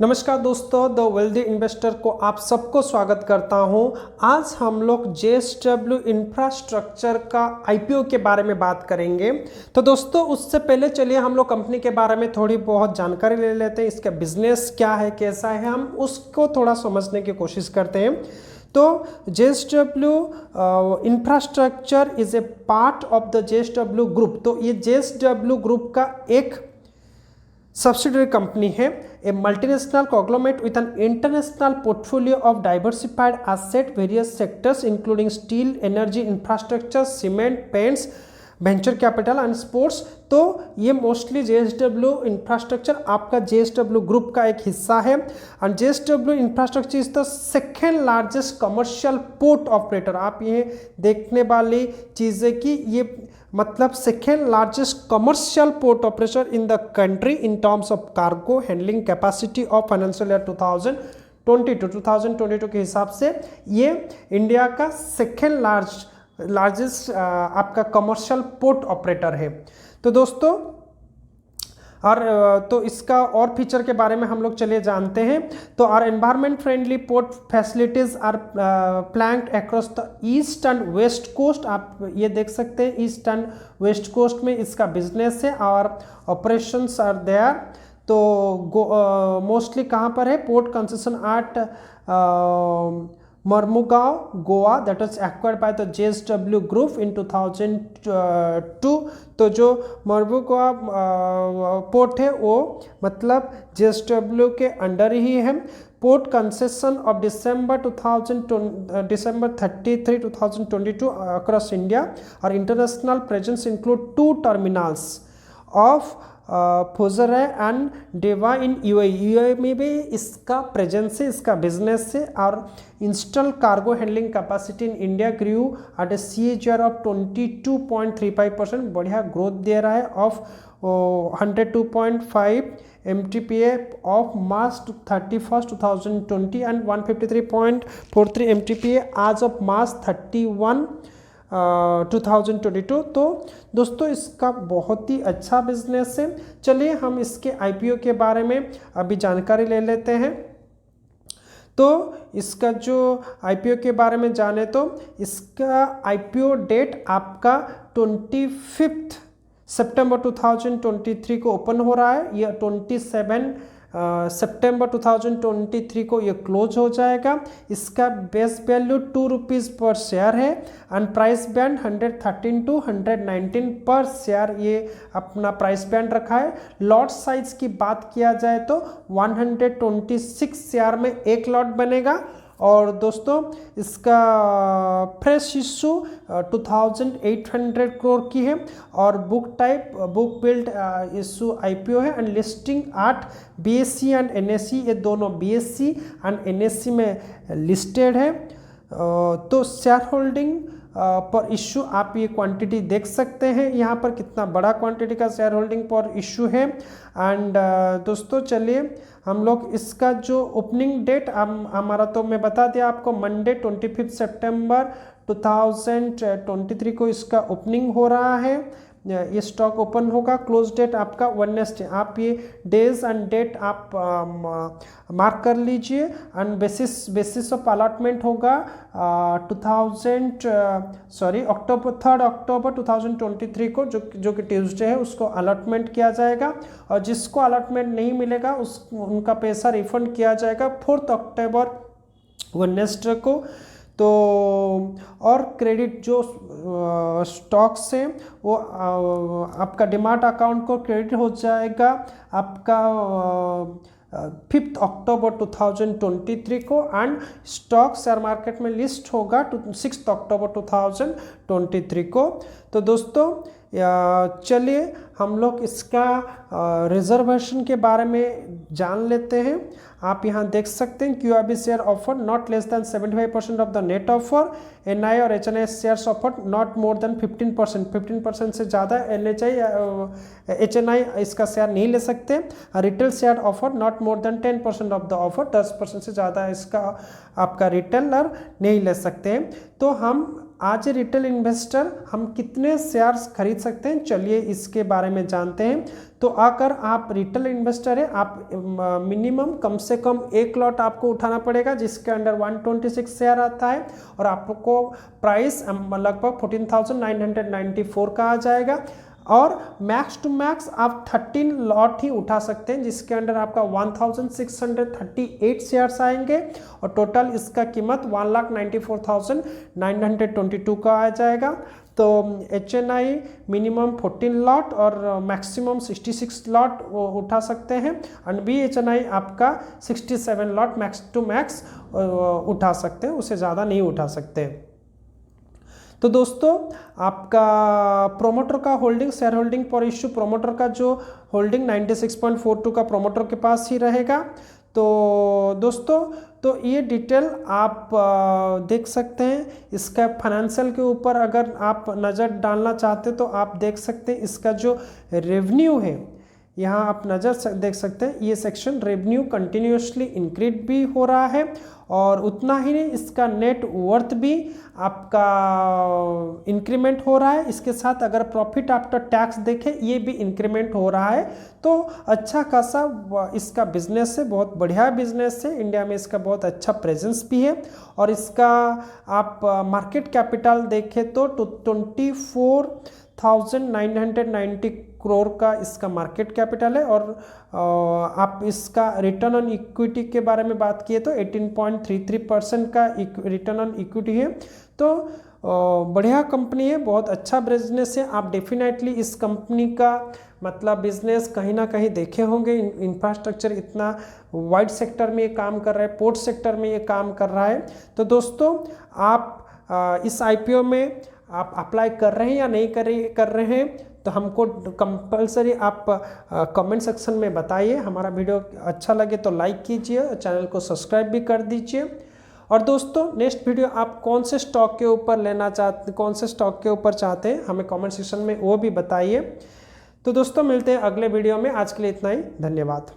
नमस्कार दोस्तों, the wealthy investor को आप सबको स्वागत करता हूं। आज हम लोग JSW इंफ्रास्ट्रक्चर का IPO के बारे में बात करेंगे। तो दोस्तों, उससे पहले चलिए हम लोग कंपनी के बारे में थोड़ी बहुत जानकारी ले लेते हैं। इसका बिजनेस क्या है, कैसा है, हम उसको थोड़ा समझने की कोशिश करते हैं। तो JSW infrastructure is a part of the JSW group. तो ये JSW ग्रुप का एक सब्सिडरी कंपनी है, a multinational conglomerate with an international portfolio of diversified asset various sectors including steel, energy, infrastructure, cement, paints, venture capital and sports. तो ये mostly JSW infrastructure आपका JSW group का एक हिस्सा है। And JSW infrastructure is the second largest commercial port operator. आप ये देखने वाली चीज़ है कि ये मतलब second largest commercial port operator in the country in terms of cargo handling capacity of financial year 2022 के हिसाब से ये इंडिया का सेकेंड लार्जेस्ट आपका कमर्शियल पोर्ट ऑपरेटर है। तो दोस्तों, और तो इसका और फीचर के बारे में हम लोग चलिए जानते हैं। तो are environment friendly port facilities are planned across the east and west coast. आप ये देख सकते हैं ईस्ट एंड वेस्ट कोस्ट में इसका बिजनेस है और ऑपरेशंस आर देयर। तो मोस्टली कहाँ पर है? Port concession at Mormugao, Goa, that is acquired by the JSW group in 2002। तो जो मर्मुगांव पोर्ट है वो मतलब JSW के अंडर ही है। Port concession of December 33, 2022 across India और international presence include 2 terminals of Fujairah and Dibba in UAE में भी इसका प्रेजेंस है, इसका बिजनेस है। और install cargo handling capacity in India grew at a CAGR of 22.35%, बढ़िया ग्रोथ दे रहा है of 102.5 MTPA of March 31, 2020 and 153.43 MTPA as of March 31, 2022। तो दोस्तों, इसका बहुत ही अच्छा बिजनेस है। चलिए हम इसके IPO के बारे में अभी जानकारी ले लेते हैं। तो इसका जो IPO के बारे में जाने तो इसका IPO डेट आपका 25 सितंबर 2023 को ओपन हो रहा है। यह 27 सितंबर 2023 को ये क्लोज हो जाएगा। इसका बेस वैल्यू 2 रुपीज़ पर शेयर है एंड प्राइस बैंड 113 to 119 पर शेयर ये अपना प्राइस बैंड रखा है। लॉट साइज की बात किया जाए तो 126 शेयर में एक लॉट बनेगा। और दोस्तों, इसका फ्रेश इशू 2800 करोड़ की है और book type book build issue IPO है। And listing 8 BSE and NSE, ये दोनों BSE एंड NSE में लिस्टेड है। तो शेयर होल्डिंग पर इशू आप ये क्वांटिटी देख सकते हैं यहाँ पर कितना बड़ा क्वांटिटी का शेयर होल्डिंग पर इशू है। एंड दोस्तों, चलिए हम लोग इसका जो ओपनिंग डेट हमारा तो मैं बता दिया आपको, मंडे 25 सितंबर 2023 को इसका ओपनिंग हो रहा है। ये स्टॉक ओपन होगा। क्लोज डेट आपका वेडनेसडे। आप ये डेज एंड डेट आप मार्क कर लीजिए। एंड बेसिस ऑफ अलॉटमेंट होगा अक्टूबर 3 अक्टूबर 2023 को, जो कि ट्यूसडे है, उसको अलॉटमेंट किया जाएगा। और जिसको अलॉटमेंट नहीं मिलेगा उनका पैसा रिफंड किया जाएगा 4 अक्टूबर वेडनेसडे को। तो और क्रेडिट जो स्टॉक्स हैं वो आपका डिमार्ट अकाउंट को क्रेडिट हो जाएगा आपका 5 अक्टूबर 2023 को। एंड स्टॉक शेयर मार्केट में लिस्ट होगा 6 अक्टूबर 2023 को। तो दोस्तों, चलिए हम लोग इसका रिजर्वेशन के बारे में जान लेते हैं। आप यहाँ देख सकते हैं QIB share offer not less than 75% of the net offer. NI और HNI shares offer not more than 15% से ज़्यादा HNI इसका शेयर नहीं ले सकते। Retail share offer not more than 10% of the offer, 10% से ज़्यादा इसका आपका रिटेलर नहीं ले सकते। तो हम आज ए रिटेल इन्वेस्टर हम कितने शेयर्स खरीद सकते हैं, चलिए इसके बारे में जानते हैं। तो अगर आप रिटेल इन्वेस्टर है, आप मिनिमम कम से कम 1 लॉट आपको उठाना पड़ेगा जिसके अंडर 126 शेयर आता है और आपको प्राइस लगभग 14,994 का आ जाएगा। और मैक्स टू मैक्स आप 13 लॉट ही उठा सकते हैं जिसके अंडर आपका 1638 शेयर्स आएंगे और टोटल इसका कीमत 1,94,922 का आ जाएगा। तो HNI मिनिमम 14 लॉट और मैक्सिमम 66 लॉट उठा सकते हैं और BHNI आपका 67 लॉट मैक्स टू मैक्स उठा सकते हैं, उससे ज़्यादा नहीं उठा सकते। तो दोस्तों आपका प्रोमोटर का होल्डिंग, शेयर होल्डिंग पर इश्यू, प्रोमोटर का जो होल्डिंग 96.42 का प्रोमोटर के पास ही रहेगा। तो दोस्तों तो ये डिटेल आप देख सकते हैं। इसका फाइनेंशियल के ऊपर अगर आप नज़र डालना चाहते तो आप देख सकते हैं इसका जो रेवेन्यू है, यहाँ आप नज़र देख सकते हैं ये सेक्शन रेवेन्यू कंटिन्यूसली इंक्रीज भी हो रहा है और उतना ही नहीं इसका नेट वर्थ भी आपका इंक्रीमेंट हो रहा है। इसके साथ अगर प्रॉफिट आफ्टर टैक्स देखें ये भी इंक्रीमेंट हो रहा है। तो अच्छा खासा इसका बिजनेस है, बहुत बढ़िया बिजनेस है, इंडिया में इसका बहुत अच्छा प्रेजेंस भी है और इसका आप मार्केट कैपिटल देखें तो 24,990 करोड़ का इसका मार्केट कैपिटल है और आप इसका रिटर्न ऑन इक्विटी के बारे में बात किए तो 18.33% का रिटर्न ऑन इक्विटी है। तो बढ़िया कंपनी है, बहुत अच्छा बिजनेस है। आप डेफिनेटली इस कंपनी का मतलब बिजनेस कहीं ना कहीं देखे होंगे। इंफ्रास्ट्रक्चर इतना वाइड सेक्टर में ये काम कर रहा है, पोर्ट सेक्टर में ये काम कर रहा है। तो दोस्तों आप इस IPO में आप अप्लाई कर रहे हैं या नहीं कर रहे हैं तो हमको कंपलसरी आप कमेंट सेक्शन में बताइए। हमारा वीडियो अच्छा लगे तो लाइक कीजिए और चैनल को सब्सक्राइब भी कर दीजिए। और दोस्तों नेक्स्ट वीडियो आप कौन से स्टॉक के ऊपर लेना चाहते, कौन से स्टॉक के ऊपर चाहते हैं हमें कमेंट सेक्शन में वो भी बताइए। तो दोस्तों मिलते हैं अगले वीडियो में, आज के लिए इतना ही, धन्यवाद।